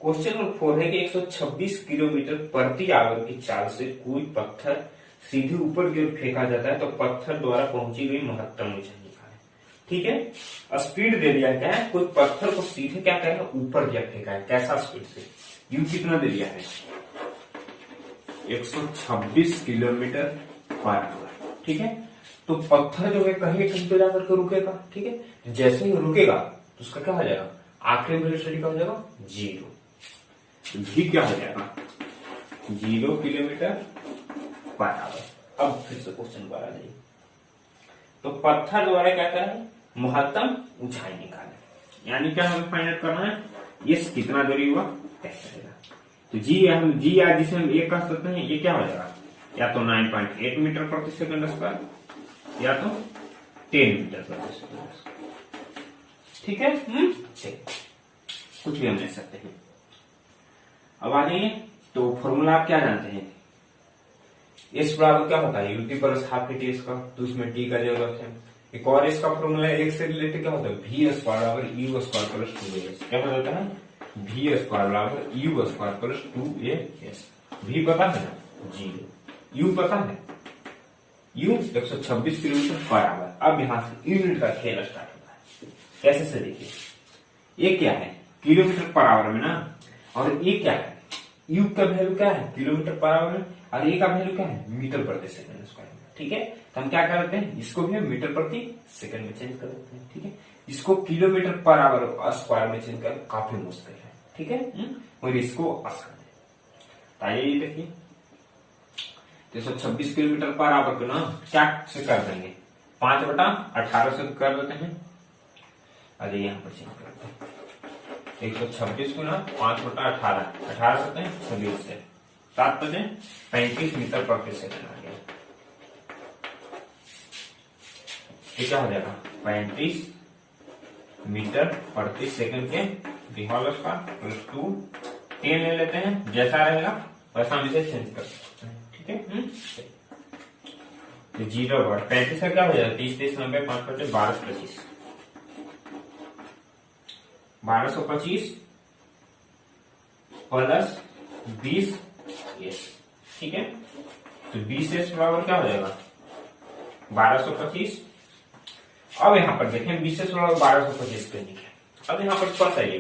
Question number 4 है कि 126 kilometre प्रति आवर की चाल से कोई पत्थर सीधे ऊपर की ओर फेंका जाता है तो पत्थर द्वारा पहुंची गई महत्तम ऊंचाई निकालें। ठीक है, स्पीड दे दिया क्या है, कोई पत्थर को सीधे क्या करेगा, ऊपर दिया फेंका है, कैसा स्पीड से, यू कितना दे दिया है 126 किलोमीटर पर आवर। ठीक है, तो पत्थर जो है कहीं कहीं तो जाकर के रुकेगा। ठीक है, जैसे ही रुकेगा तो उसका क्या हो जाएगा, आखिरी वेलोसिटी क्या हो जाएगा, 0। भी क्या हो जाएगा 0 किलोमीटर पर आवर। अब फिर से क्वेश्चन पर आ जाइए, तो पत्थर द्वारा क्या करें, महत्तम ऊंचाई निकाले, यानी क्या हमें फाइंड आउट करना है, ये कितना दूरी हुआ तय करेगा। तो जी हम जी या जिसे हम ये कह सकते हैं, ये क्या हो जाएगा, या तो 9.8 मीटर प्रति सेकंड स्क्वायर या तो 10 मीटर प्रति सेकंड स्क्वायर। ठीक है, कुछ भी हम ले सकते हैं। अब आ जाइए, तो फॉर्मूला आप क्या जानते हैं, एस बराबर क्या होता है, UT plus half T T का, तो उसमें टी का जरूरत है। एक और इसका फॉर्मूला है, एक से रिलेटेड क्या होता है, वी स्क्वायर बराबर यू स्क्वायर प्लस 2as। क्या हो जाता है, वी स्क्वायर बराबर u square plus 2as। V पता है ना 0, यू पता है, यू 126 किलोमीटर पर आवर। अब यहां से यूनिट का खेल स्टार्ट होता है, कैसे से देखिए, ये क्या है किलोमीटर पर आवर में ना, और ये क्या है, यू का वैल्यू क्या है किलोमीटर पर आवर में, और ए का वैल्यू क्या है मीटर प्रति सेकंड स्क्वायर में। ठीक है, तो हम क्या करते हैं, इसको भी हम मीटर प्रति सेकंड में चेंज कर देते हैं। ठीक है, इसको किलोमीटर पर आवर स्क्वायर में चेंज कर काफी मुश्किल है। ठीक है, और इसको आसान है। आइए ये देखिए, 126 किलोमीटर पर आवर को ना क्या से कर देंगे, 5/18 से कर देते हैं। अरे यहाँ पर चेंज करते हैं, 126 को ना 5/18, 18 सकते हैं 26 से 7 बजे 35 मीटर प्रति सेकंड आ गया। ये क्या हो जाएगा 35 मीटर प्रति सेकंड के होल स्क्वायर प्लस 2 10 ले लेते हैं, जैसा रहेगा वैसा हम इसे चेंज कर सकते हैं। ठीक है, तो 0/35 का क्या हो जाएगा, 30 30 90 5 5 1225 1225 प्लस 20s। ठीक है, तो 20s बराबर क्या हो जाएगा 1225। अब यहाँ पर देखें 20s बराबर 1225 करने के, अब यहाँ पर फर्स्ट है,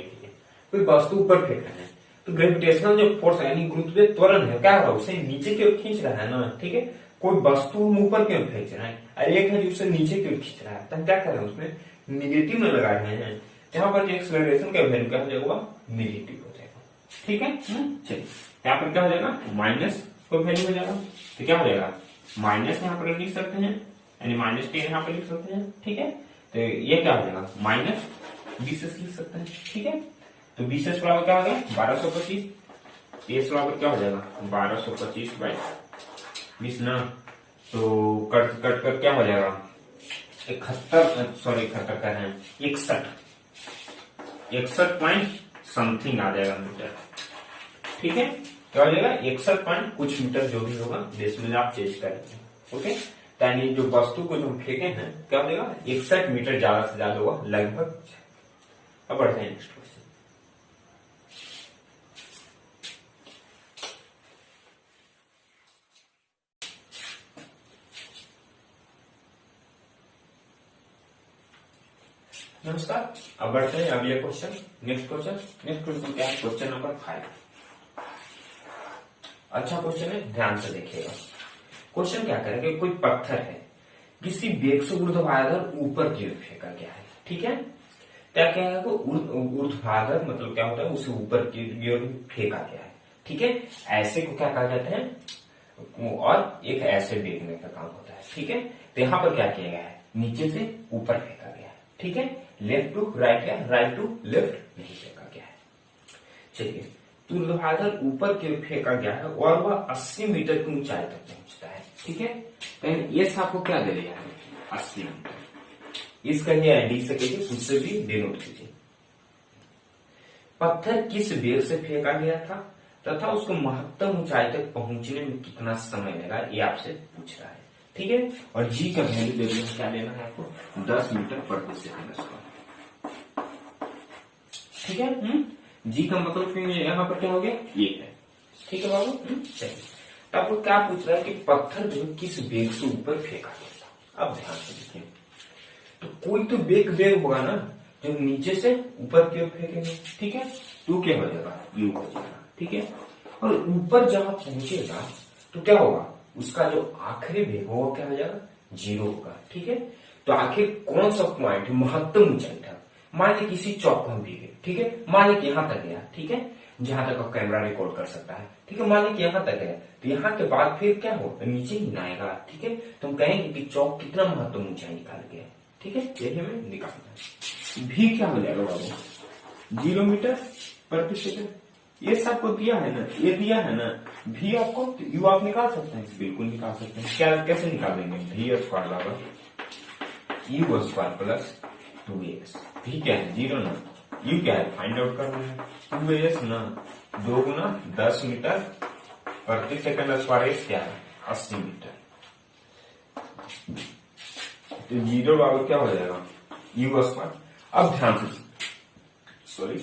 कोई वस्तु ऊपर फेंक रहे हैं तो ग्रेविटेशनल जो फोर्स है यानी गुरुत्वीय त्वरण है क्या हो रहा है, उसे नीचे की ओर खींच रहा है ना। ठीक है, कोई वस्तु हम ऊपर की ओर खींच रहे हैं और एक है जो उसे नीचे की ओर खींच रहा है, तो हम क्या कर रहे हैं उसमें निगेटिव में लगा रहे हैं, यहाँ पर एक्सेलरेशन का वैल्यू क्या हो जाएगा, निगेटिव हो जाएगा। ठीक है, चलिए यहाँ पर क्या हो जाएगा माइनस कोई वैल्यू हो जाएगा, तो क्या हो जाएगा माइनस यहाँ पर लिख सकते हैं, यानी -10 यहाँ पर लिख सकते हैं। ठीक है, तो ये क्या हो जाएगा -20s लिख सकते हैं। ठीक है, तो 20s बराबर क्या हो गया 1225, s बराबर क्या हो जाएगा 1225/20 ना, तो कट कट कर क्या हो जाएगा 71 कह रहे हैं 61 पॉइंट समथिंग आ जाएगा मीटर। ठीक है, क्या हो जाएगा 61 पॉइंट कुछ मीटर, जो भी होगा डेसिमल आप चेंज करेंगे। ओके, यानी जो वस्तु को जो हम फेंके हैं क्या हो जाएगा 61 मीटर ज्यादा से ज्यादा होगा लगभग। अब बढ़ते हैं नेक्स्ट क्वेश्चन। नमस्कार, अब बढ़ते हैं अब ये क्वेश्चन, नेक्स्ट क्वेश्चन क्या है, क्वेश्चन नंबर 5। अच्छा क्वेश्चन है, ध्यान से देखिएगा। क्वेश्चन क्या करेंगे, कोई पत्थर है किसी वेग से ऊर्ध्वाधर ऊपर की ओर फेंका गया है। ठीक है, क्या क्या है, ऊर्ध्वाधर मतलब क्या होता है, उसे ऊपर की ओर फेंका गया है। ठीक है, ऐसे को क्या कहा जाता है, और एक ऐसे देखने का काम होता है। ठीक है, तो यहाँ पर क्या किया गया है, नीचे से ऊपर फेंका गया है। ठीक है, लेफ्ट टू राइट या राइट टू लेफ्ट नहीं फेंका गया है। चलिए, ऊर्ध्वाधर ऊपर की ओर फेंका गया है और वह 80 मीटर की ऊंचाई तक पहुंचता है। ठीक है, ये आपको क्या दे दिया है 80 मीटर, इसका ये डी से कहिए, उससे भी डिनोट कीजिए। पत्थर किस वेग से फेंका गया था तथा उसको महत्तम ऊंचाई तक पहुंचने में कितना समय लगा, ये आपसे पूछ रहा है। ठीक है, और जी का वैल्यू दे दिया, क्या लेना है आपको 10 मीटर प्रति सेकंड स्क्वायर। ठीक है, जी का मतलब फिर यहाँ पर क्या हो गया, ये है। ठीक है बाबू, चलिए आपको क्या पूछ रहा है कि पत्थर जो है किस वेग से ऊपर फेंका गया। अब ध्यान से देखिए, तो कोई तो वेग होगा ना जो नीचे से ऊपर की ओर फेंकेंगे। ठीक है, तो क्या हो जाएगा, यू हो जाएगा। ठीक है, और ऊपर जहां पहुंचेगा तो क्या होगा, उसका जो आखिरी वेग होगा क्या हो जाएगा, 0 होगा। ठीक है, तो आखिर कौन सा पॉइंट महत्तम ऊंचाई था, मान ली किसी चौक पर भी गए। ठीक है, मान ली कि यहां तक गया। ठीक है, जहां तक आप कैमरा रिकॉर्ड कर सकता है। ठीक है, मान ली कि यहां तक गया, तो यहाँ के बाद फिर क्या हो, नीचे ही ना आएगा। ठीक है, तो हम कहेंगे कि चौक कितना महत्तम ऊंचाई निकाल गया। ठीक है, यही हमें निकालना है। भी क्या हो जाएगा बाबू, 0 मीटर प्रति सेकंड। ये सबको दिया है ना, ये दिया है ना भी आपको, तो यू आप निकाल सकते हैं, बिल्कुल निकाल सकते हैं। क्या कैसे निकालेंगे, भी स्क्वायर बराबर यू स्क्वायर प्लस 2as। भी क्या है, 0 ना, यू क्या है फाइंड आउट करना है, 2as ना, 2 गुना 10 मीटर प्रति सेकंड स्क्वायर, क्या है 80 मीटर। तो 0 बराबर क्या हो जाएगा, यू स्क्वायर। अब ध्यान से, सॉरी,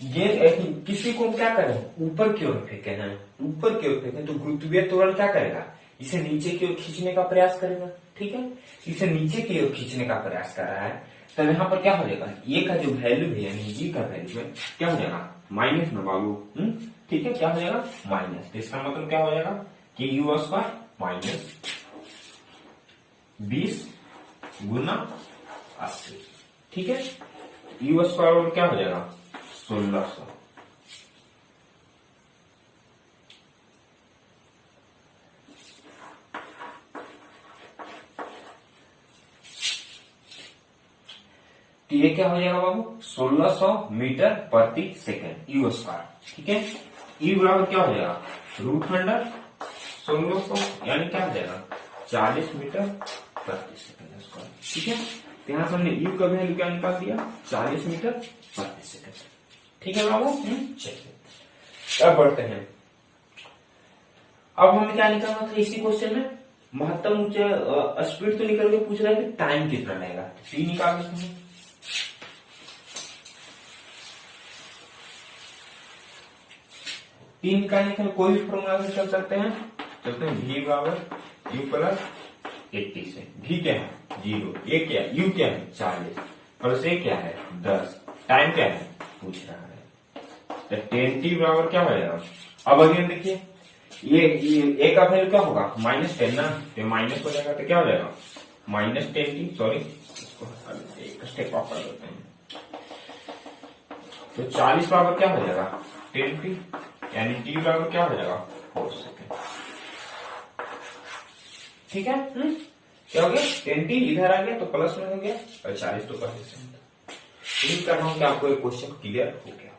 ये किसी को क्या करें, ऊपर की ओर फेंके हैं, ऊपर की ओर फेंके तो गुरुत्वीय त्वरण क्या करेगा, इसे नीचे की ओर खींचने का प्रयास करेगा। ठीक है, इसे नीचे की ओर खींचने का प्रयास कर रहा है, तो यहाँ पर क्या हो जाएगा, ये का जो वैल्यू है यानी जी का वैल्यू है क्या हो जाएगा, माइनस में बाबू। ठीक है, क्या हो जाएगा, माइनस। तो इसका मतलब क्या हो जाएगा कि यू स्क्वायर माइनस 20 गुना 80। ठीक है, यू स्क्वायर क्या हो जाएगा, 1600। तो ये क्या हो जाएगा बाबू, 1600 मीटर प्रति सेकंड यू स्क्वायर। ठीक है, यू बराबर क्या हो जाएगा, √100 1600 यानी क्या हो जाएगा 40 मीटर प्रति सेकंड स्क्वायर। ठीक है, तो यहां से हमने यू का वैल्यू क्या निकाल दिया, 40 मीटर प्रति सेकंड। ठीक है बाबू, चलिए अब बढ़ते हैं। अब हमें क्या निकालना था इसी क्वेश्चन में, महत्तम ऊंचा स्पीड तो निकल के पूछ रहा है कि टाइम कितना लगेगा, टी निकाल देते हैं। टी निकालने के लिए कोई भी फॉर्मूला से चल सकते हैं, चलते हैं v बराबर यू प्लस 80 से। v क्या है 0, ये क्या है u क्या है 40 प्लस ये क्या है 10, टाइम क्या है पूछ रहा है, तो 10t बराबर क्या हो जाएगा। अब अगेन देखिए, ये का वैल्यू क्या होगा -10 ना, तो माइनस हो जाएगा, तो क्या हो जाएगा -10t। सॉरी, इसको एक स्टेप ऑफ कर देते हैं, तो 40 बराबर क्या हो जाएगा 10t, यानी t बराबर क्या हो जाएगा 4 सेकेंड। ठीक है, क्या हो गया 10t इधर आ गया तो प्लस में हो गया, और 40 तो पहले से उम्मीद कर रहा हूं कि आपको एक क्वेश्चन क्लियर हो गया।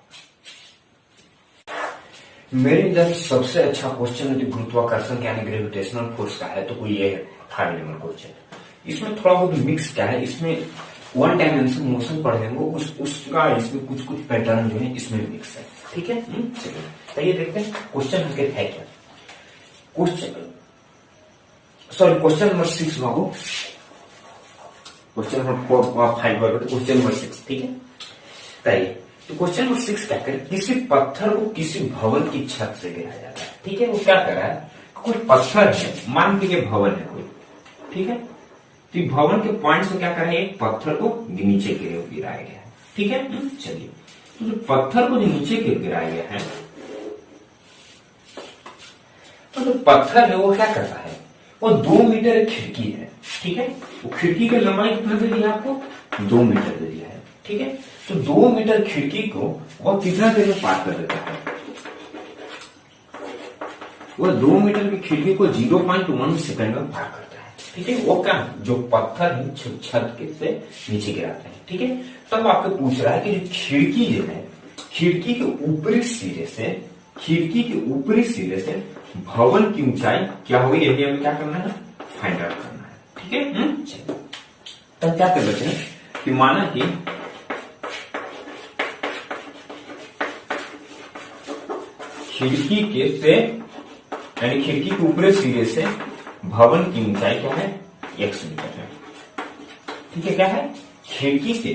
मेरे नजर सबसे अच्छा क्वेश्चन यदि गुरुत्वाकर्षण यानी ग्रेविटेशनल फोर्स का है तो कोई ये थर्ड लेवल क्वेश्चन। इसमें थोड़ा बहुत मिक्स क्या है, इसमें 1 डायमेंशन मोशन पढ़ेंगे, उसका इसमें कुछ पैटर्न जो है इसमें मिक्स है। ठीक है, चलिए तो ये देखते हैं क्वेश्चन है क्या। क्वेश्चन नंबर 6 बाबू, क्वेश्चन नंबर 5 बाबू, तो क्वेश्चन नंबर 6। ठीक है, तो क्वेश्चन नंबर 6 क्या करे, किसी पत्थर को किसी भवन की छत से गिराया जाता है। ठीक है, वो क्या कर रहा है, कोई पत्थर है, मान के भवन है कोई। ठीक है, तो भवन के पॉइंट से क्या कर रहा है, एक पत्थर को नीचे गिराया गया है। ठीक है, चलिए, तो जो पत्थर को जो नीचे गिराया गया है, तो जो पत्थर है वो क्या करता है, वो 2 मीटर एक खिड़की है। ठीक है, वो खिड़की की लंबाई कितना दे दिया आपको, 2 मीटर दे दिया है। ठीक है, तो 2 मीटर खिड़की को वो कितना देर में पार कर देता है, वो 2 मीटर की खिड़की को 0.1 सेकंड में पार करता है। ठीक है, वो क्या जो पत्थर है छत के से नीचे गिराते हैं। ठीक है, तब आपको पूछ रहा है कि जो खिड़की जो है, खिड़की के ऊपरी सिरे से भवन की ऊंचाई क्या होगी, यही हमें क्या करना है, फाइंड आउट करना है। ठीक है, चलिए तब क्या कर बचे कि माना कि खिड़की के से यानी खिड़की के ऊपरी सिरे से भवन की ऊंचाई क्या है, 100 मीटर है। ठीक है, क्या है, खिड़की के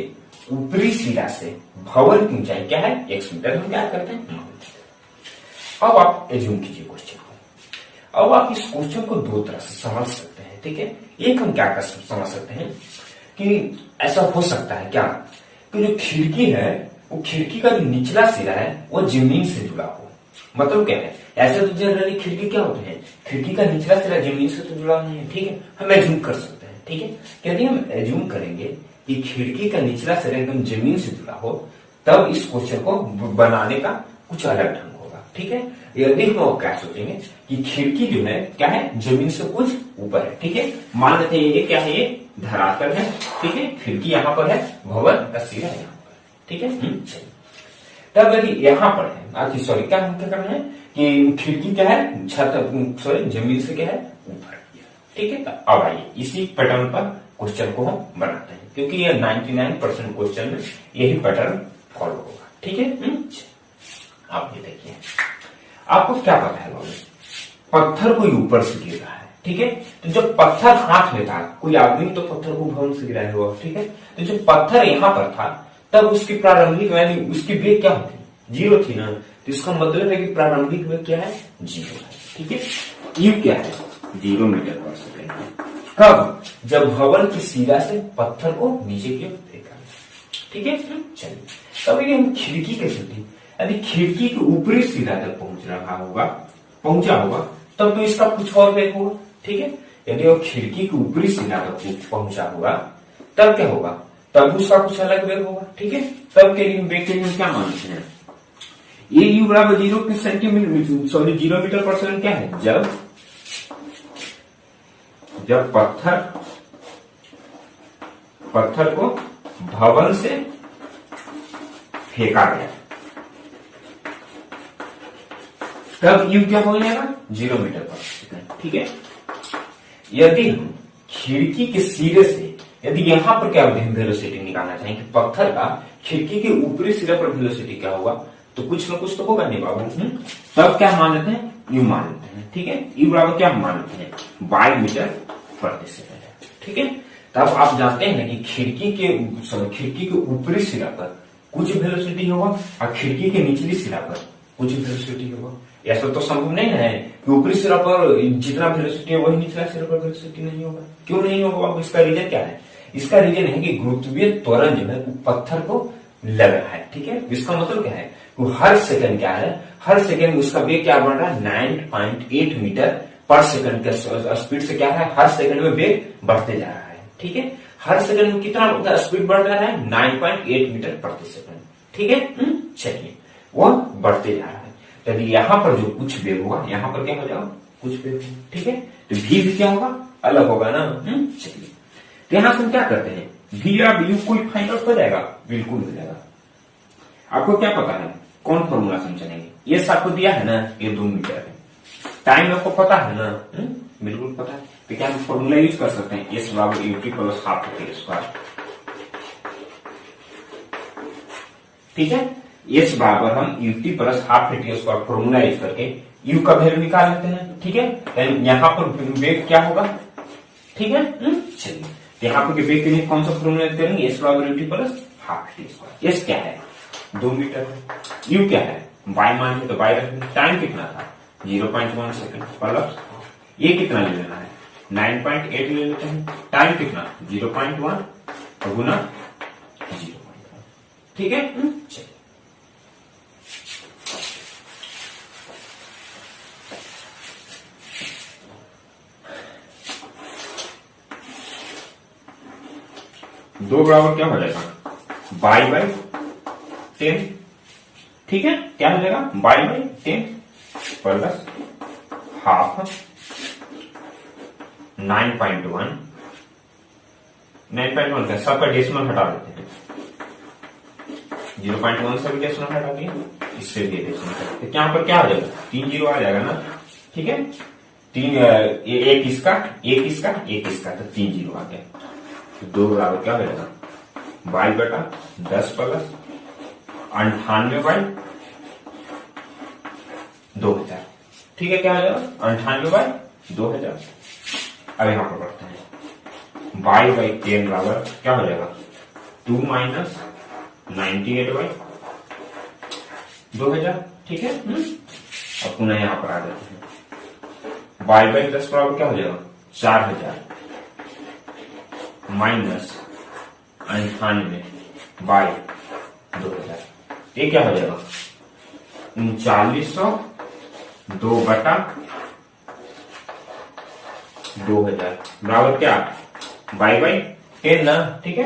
ऊपरी सिरा से भवन की ऊंचाई क्या है, x मीटर, हम क्या करते हैं। अब आप एज्यूम कीजिए क्वेश्चन को। अब आप इस क्वेश्चन को दो तरह से समझ सकते हैं, ठीक है। एक हम क्या कर समझ सकते हैं कि ऐसा हो सकता है क्या कि जो खिड़की है वो खिड़की का जो निचला सिरा है वो जमीन से जुड़ा हो। मतलब क्या है, ऐसे तो जनरली खिड़की क्या होते हैं, खिड़की का निचला सिरा जमीन से तो जुड़ा नहीं है, ठीक है। हम एज्यूम कर सकते हैं, ठीक है। यदि हम एज्यूम करेंगे कि खिड़की का निचला सिरा एकदम जमीन से जुड़ा हो, तब इस क्वेश्चन को बनाने का कुछ अलग ढंग होगा, ठीक है। यदि हम क्या सोचेंगे कि खिड़की जो है क्या है, जमीन से कुछ ऊपर है, ठीक है। मान लेते हैं ये क्या है, ये धरातल है, ठीक है। खिड़की यहाँ पर है, भवन का सिरा यहाँ पर, ठीक है। चलिए, तब यदि यहाँ पर है, सॉरी क्या हम क्या करना है कि खिड़की क्या है, छत सॉरी जमीन से क्या है, ऊपर, ठीक है। अब आइए इसी पैटर्न पर क्वेश्चन को हम बनाते हैं, क्योंकि ये 99% क्वेश्चन में यही पैटर्न फॉलो होगा, ठीक है। आप ये देखिए, आपको क्या पता है बाबू, पत्थर कोई ऊपर से गिर रहा है, ठीक है। तो जब पत्थर हाथ में था, कोई आदमी तो पत्थर को भवन से गिराया हुआ, ठीक है। तो जब पत्थर यहाँ पर था तब उसकी प्रारंभिक यानी उसकी वेग क्या होती, जीरो थी ना। तो इसका मतलब है कि प्रारंभिक वेग क्या है, जीरो है, ठीक है। यू क्या है, 0 मीटर पर सेकेंड। कब, जब भवन की सिरा से पत्थर को नीचे की ओर फेंका, ठीक है। चलिए, तब ये हम खिड़की कैसे थी, यदि खिड़की के ऊपरी सिरा तक पहुंचा होगा तब तो इसका कुछ और वेग होगा, ठीक है। यदि वो खिड़की के ऊपरी सिरा तक पहुंचा होगा तब क्या होगा, तब उसका कुछ अलग वेग होगा, ठीक है। तब के लिए वेग के लिए क्या मानते हैं, ये यू बराबर 0 सेंटीमीटर सॉरी 0 मीटर पर सेकंड क्या है, जब पत्थर को भवन से फेंका गया तब यू क्या हो जाएगा, 0 मीटर पर सेकंड, ठीक है। यदि हम खिड़की के सिरे से, यदि यहां पर क्या वेलोसिटी निकालना चाहें कि पत्थर का खिड़की के ऊपरी सिरे पर वेलोसिटी क्या होगा, तो कुछ ना कुछ तो होगा नहीं बाबू। तब क्या मान लेते हैं, यू मान लेते हैं, ठीक है। यू बराबर क्या मान लेते हैं, 22 मीटर प्रति सेकंड, ठीक है। तब आप जानते हैं ना कि खिड़की के ऊपरी सिरा पर कुछ वेलोसिटी होगा और खिड़की के निचली सिरा पर कुछ वेलोसिटी होगा। ऐसा तो संभव नहीं है कि ऊपरी सिरा पर जितना वेलोसिटी है वही निचला सिरा पर वेलोसिटी नहीं होगा। क्यों नहीं होगा, अब इसका रीजन क्या है, इसका रीजन है कि गुरुत्वीय त्वरण जो है पत्थर को लग रहा है, ठीक है। इसका मतलब क्या है, वो हर सेकंड क्या है, हर सेकंड उसका वेग क्या बढ़ रहा है, 9.8 मीटर पर सेकंड के स्पीड से क्या है, हर सेकंड में वेग बढ़ते जा रहा है, ठीक है। हर सेकंड में कितना स्पीड बढ़ रहा है, 9.8 मीटर प्रति सेकंड, ठीक है। चलिए, वो बढ़ते जा रहा है। यदि यहाँ पर जो कुछ वेग होगा, यहाँ पर क्या हो जाएगा, कुछ वेग, ठीक है। तो भी क्या होगा, अलग होगा ना। चलिए, तो यहां से हम क्या करते हैं, भी या यू कोई फाइंड आउट हो जाएगा, बिल्कुल हो जाएगा। आपको क्या पता है, कौन फॉर्मूला से हम चलेंगे, ये आपको दिया है ना, ये 2 मीटर है। टाइम आपको पता है ना, बिल्कुल पता है। तो क्या हम फॉर्मूला यूज कर सकते हैं, एस बराबर UT plus half T square, ठीक है। एस बराबर हम UT plus half T square formula use करके यू का वैल्यू निकाल लेते हैं, ठीक है। यहाँ पर वेग क्या होगा, ठीक है। चलिए, यहाँ पर वेग के लिए कौन सा फॉर्मूला यूज करेंगे, एस बराबर UT plus half T square. S क्या है, 2 मीटर है। यू क्या है, वाई मान तो वाई रखेंगे। टाइम कितना था, 0.1 सेकंड प्लस ये कितना ले लेना है, 9.8 ले लेते हैं। टाइम कितना, 0.1 और गुना 0.1, ठीक है। चलिए, दो बराबर क्या हो जाएगा, y/10, ठीक है। क्या हो जाएगा, y/10 प्लस हाफ 9.1 का सबका डेसिमल हटा देते हैं, 0.1 से भी डेसिमल हटा दिए, इससे भी डेसिमल हटा दिए। यहाँ पर क्या हो जाएगा, 3 जीरो आ जाएगा ना, ठीक है। एक इसका तो 3 जीरो आ गया। तो 2 बराबर क्या हो जाएगा, 22/10 प्लस 98/2000, ठीक है। क्या हो जाएगा, 98/2000। अब यहां पर बढ़ते हैं, y/10 बराबर क्या हो जाएगा, 2 - 98/2000, ठीक है। अब पुनः यहां पर आ जाते हैं, y/10 बराबर क्या हो जाएगा 4000 माइनस 98/2000, ये क्या हो जाएगा 3900 2/2000 बराबर क्या y/10 ना, ठीक है।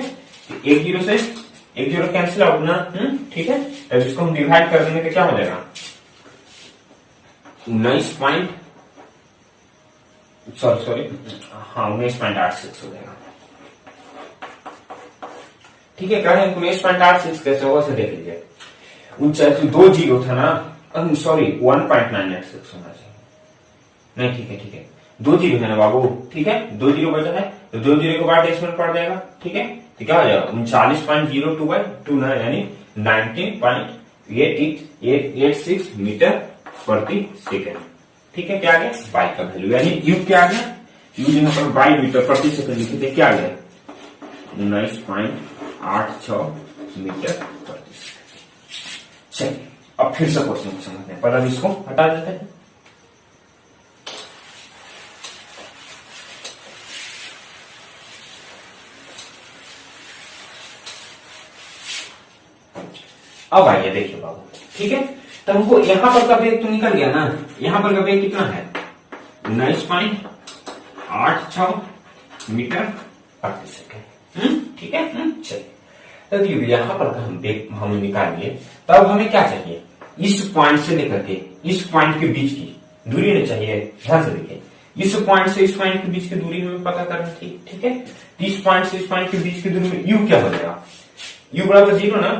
एक जीरो से एक जीरो कैंसिल आउट ना, ठीक है। तब इसको हम डिवाइड कर देंगे तो क्या हो जाएगा 19.86 हो जाएगा, ठीक है। कह रहे हैं 19.86 कैसे होगा देख लीजिए, ऊंचा 2 जीरो था ना, सॉरी 1.986 होना चाहिए, नहीं ठीक है, ठीक है। 2 जीरो है ना बाबू, ठीक है, 2 जीरो बचा है तो 2 जीरो के बाद डेसिमल पड़ जाएगा, ठीक है। तो क्या हो जाएगा 39.02/2 ना, यानी 19.86 मीटर प्रति सेकेंड, ठीक है। क्या आ गया बाई का वैल्यू, यानी यू क्या आ गया, यू यहाँ पर बाई मीटर प्रति सेकेंड लिखे थे, क्या आ गया 19.86 मीटर प्रति सेकेंड। चलिए अब फिर से क्वेश्चन को समझते हैं, पर अब इसको हटा देते हैं। अब आइए देखिए बाबू, ठीक है। तो हमको यहां पर का वेग तो निकल गया ना, यहां पर का वेग कितना है 19.86 मीटर प्रति सेकेंड, ठीक है। चलिए तब यहां पर का हम वेग हम निकाल लिए, तब हमें क्या चाहिए, इस पॉइंट से लेकर के इस पॉइंट के बीच की दूरी नहीं चाहिए, ध्यान से देखिए। इस पॉइंट से इस पॉइंट के बीच की दूरी हमें पता करनी थी, ठीक है। इस पॉइंट से इस पॉइंट के बीच की दूरी में यू क्या हो जाएगा, यू बराबर 0 ना,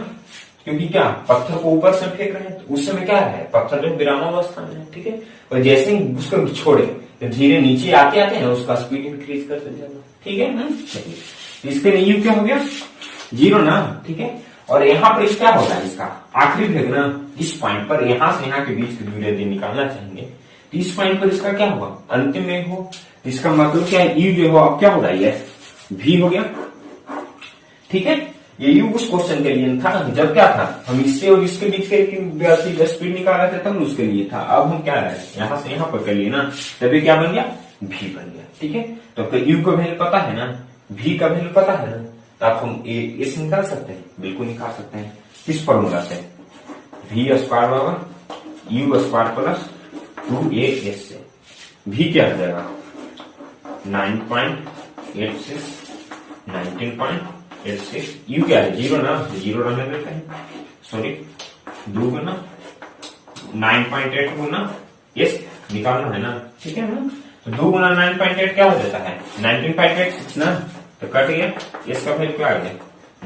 क्योंकि क्या पत्थर को ऊपर से फेंक रहे हैं, तो उस समय क्या है पत्थर जो विरामावस्था में है, ठीक है। और जैसे ही उसको छोड़े तो धीरे नीचे आते आते हैं उसका स्पीड इंक्रीज करते जाना, ठीक है। चलिए इसके लिए यू क्या हो गया 0 ना, ठीक है। और यहाँ पर क्या होगा, इसका आखिरी भेग ना, इस पॉइंट पर यहां से यहाँ के बीच की दूरी यदि निकालना चाहेंगे तो इस पॉइंट पर इसका क्या होगा अंतिम वेग हो, इसका मतलब क्या है यू जो हो अब क्या होगा ये v हो गया, ठीक है। ये यू उस क्वेश्चन के लिए था जब क्या था हम इससे और इसके बीच के स्पीड निकाल रहे थे तब उसके लिए था, अब हम क्या रहे यहां से यहां पर कर लिए ना, तभी क्या बन गया v बन गया, ठीक है। तो यू का वैल्यू पता है ना, v का वैल्यू पता है ना, तो आप हम इसे निकाल सकते हैं, बिल्कुल निकाल सकते हैं। किस फॉर्मूला से v स्क्वायर बराबर यू स्क्वायर प्लस 2as से v क्या हो जाएगा 9.86 19.86 यू क्या है 0 ना, 0 रहने देते हैं, सॉरी 2 गुना 9.8 गुना यस निकालना है ना, ठीक है। तो 2 गुना 9.8 क्या हो जाता है 19.86 ना, तो कट गया, इसका वैल्यू क्या आ गया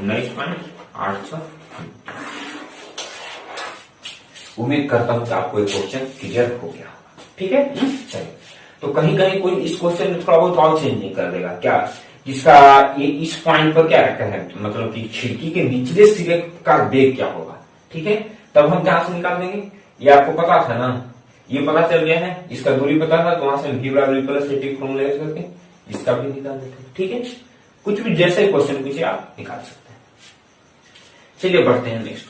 19.86। उम्मीद करता हूं कि आपको एक क्वेश्चन क्लियर हो गया, ठीक है। चलिए तो कहीं कहीं कोई इस क्वेश्चन में थोड़ा बहुत और चेंज नहीं कर देगा, क्या इसका ये इस पॉइंट पर क्या रखता है, मतलब कि खिड़की के निचले सिरे का वेग क्या होगा, ठीक है। तब हम जहां से निकाल देंगे, ये आपको पता था ना, ये पता चल गया है, इसका दूरी पता था, तो वहां से v बराबर प्लस एटी फॉर्मूला यूज करके इसका भी निकाल देते हैं, ठीक है। कुछ भी जैसे क्वेश्चन पूछे आप निकाल सकते हैं। चलिए बढ़ते हैं नेक्स्ट।